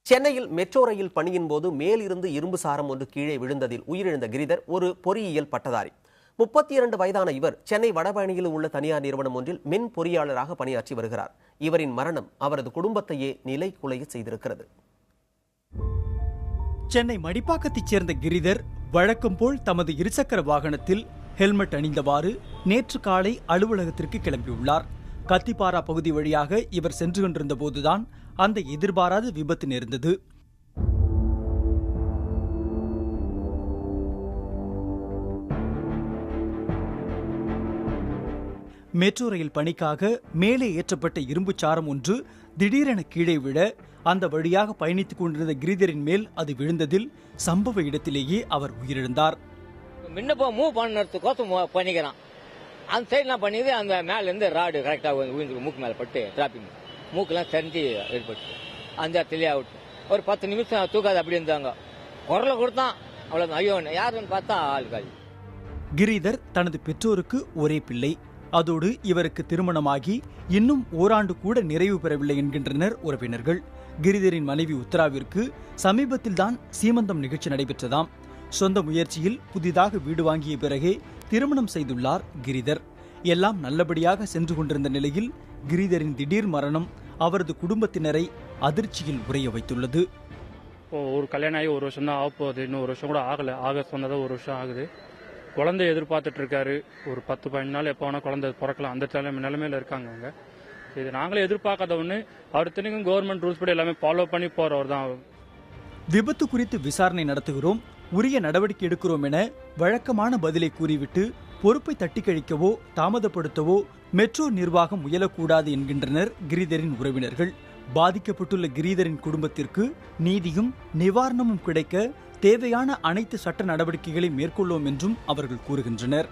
சென்னையில் metro rail பணியின் போது மேலிருந்து இரும்பு சாரம் ஒன்று கீழே விழுந்ததில் உயிரிழந்த கிரிதர் ஒரு பொறியியல் பட்டதாரி. 32 வயதான இவர் சென்னை வடபழனியில் உள்ள தனியார் நிறுவனம் ஒன்றில் மின் பொறியாளராக பணியாற்றி வருகிறார். இவரின் மரணம் அவரது குடும்பத்தையே நிலைகுலைய செய்திருக்கிறது. சென்னை மடிப்பாக்கத்தைச் சேர்ந்த கிரிதர் வழக்கம் போல் தமது இருசக்கர வாகனத்தில் ஹெல்மெட் அணிந்தவாறு நேற்று காலை அலுவலகத்திற்கு கிளம்பியுள்ளார். கத்திப்பாரா பகுதி வழியாக இவர் சென்று கொண்டிருந்த போதுதான் அந்த எதிர்பாராத விபத்து நேர்ந்தது. மெட்ரோ ரயில் பணிக்காக மேலே ஏற்றப்பட்ட இரும்பு சாரம் ஒன்று திடீரென கீழே விழ அந்த வழியாக பயணித்துக் கொண்டிருந்த கிரிதரின் மேல் அது விழுந்ததில் சம்பவ இடத்திலேயே அவர் உயிரிழந்தார். முன்ன மூவ் பண்ணுறதுக்கோசம் பண்ணிக்கிறான். அந்த சைடு நான் பண்ணிது அந்த மேல இருந்து ராடு கரெக்டாக விழுந்து மூக்கு மேலே பட்டு டிராபிக் மூக்கெல்லாம் தெரிஞ்சு ஏற்பட்டு அந்த இடத்துலயே அவுட். ஒரு 10 நிமிஷம் தூக்காது அப்படி இருந்தாங்க. குரலை கொடுத்தான், அவ்வளோதான். ஐயோ யாருன்னு பார்த்தா ஆளுக்காய். கிரிதர் தனது பெற்றோருக்கு ஒரே பிள்ளை. அதோடு இவருக்கு திருமணமாகி இன்னும் ஓராண்டு கூட நிறைவு பெறவில்லை என்கின்றனர் உறவினர்கள். கிரிதரின் மனைவி உத்தராவிற்கு சமீபத்தில்தான் சீமந்தம் நிகழ்ச்சி நடைபெற்றதாம். சொந்த முயற்சியில் புதிதாக வீடு வாங்கிய பிறகே திருமணம் செய்துள்ளார் கிரிதர். எல்லாம் நல்லபடியாக சென்று கொண்டிருந்த நிலையில் கிரிதரின் திடீர் மரணம் அவரது குடும்பத்தினரை அதிர்ச்சியில் உறைய வைத்துள்ளது. ஒரு கல்யாணம் ஆகி 1 வருஷம் தான் ஆக போகுது. இன்னும் 1 வருஷம் கூட ஆகல. ஆகஸ்ட் வந்ததான் 1 வருஷம் ஆகுது. குழந்தை எதிர்பார்த்துட்டு இருக்காரு. ஒரு 10-15 நாள் எப்போ வேணா குழந்தை பிறக்கலாம். அந்த நிலைமையில இருக்காங்க அவங்க. இது நாங்களே எதிர்பார்க்காத ஒன்று. அடுத்தனைக்கும் கவர்மெண்ட் ரூல்ஸ் படி எல்லாமே ஃபாலோ பண்ணி போறவர் தான். விபத்து குறித்து விசாரணை நடத்துகிறோம், உரிய நடவடிக்கை எடுக்கிறோம் என வழக்கமான பதிலை கூறிவிட்டு பொறுப்பை தட்டி கழிக்கவோ தாமதப்படுத்தவோ மெட்ரோ நிர்வாகம் முயலக்கூடாது என்கின்றனர் கிரிதரின் உறவினர்கள். பாதிக்கப்பட்டுள்ள கிரிதரின் குடும்பத்திற்கு நீதியும் நிவாரணமும் கிடைக்க தேவையான அனைத்து சட்ட நடவடிக்கைகளை மேற்கொள்ளும் என்றும் அவர்கள் கூறுகின்றனர்.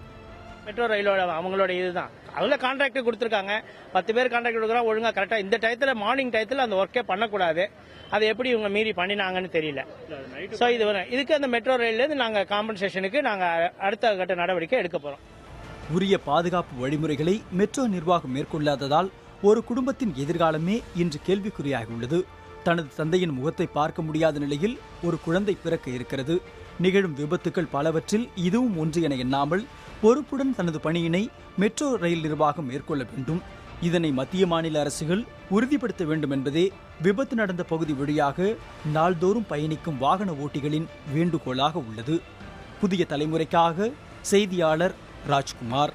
மெட்ரோ ரயிலோட அவங்களோட இதுதான். அதுல கான்ட்ராக்ட் கொடுத்துருக்காங்க. 10 பேர் கான்ட்ராக்ட் கொடுக்குறா. ஒழுங்கா கரெக்டா இந்த டயத்துல மார்னிங் டயத்துல அந்த ஒர்க்கே பண்ணக்கூடாது. அதை எப்படி இவங்க மீறி பண்ணினாங்கன்னு தெரியல. ஸோ இதுக்கு அந்த மெட்ரோ ரயிலேருந்து நாங்கள் காம்பன்சேஷனுக்கு நாங்கள் அடுத்த கட்ட நடவடிக்கை எடுக்க போறோம். உரிய பாதுகாப்பு வழிமுறைகளை மெட்ரோ நிர்வாகம் மேற்கொள்ளாததால் ஒரு குடும்பத்தின் எதிர்காலமே இன்று கேள்விக்குறியாகியுள்ளது. தனது தந்தையின் முகத்தை பார்க்க முடியாத நிலையில் ஒரு குழந்தை பிறக்க இருக்கிறது. நிகழும் விபத்துக்கள் பலவற்றில் இதுவும் ஒன்று என எண்ணாமல் பொறுப்புடன் தனது பணியினை மெட்ரோ ரயில் நிர்வாகம் மேற்கொள்ள வேண்டும். இதனை மத்திய மாநில அரசுகள் உறுதிப்படுத்த வேண்டும் என்பதே விபத்து நடந்த பகுதி வழியாக நாள்தோறும் பயணிக்கும் வாகன ஓட்டிகளின் வேண்டுகோளாக உள்ளது. புதிய தலைமுறைக்காக செய்தியாளர் ராஜ்குமார்.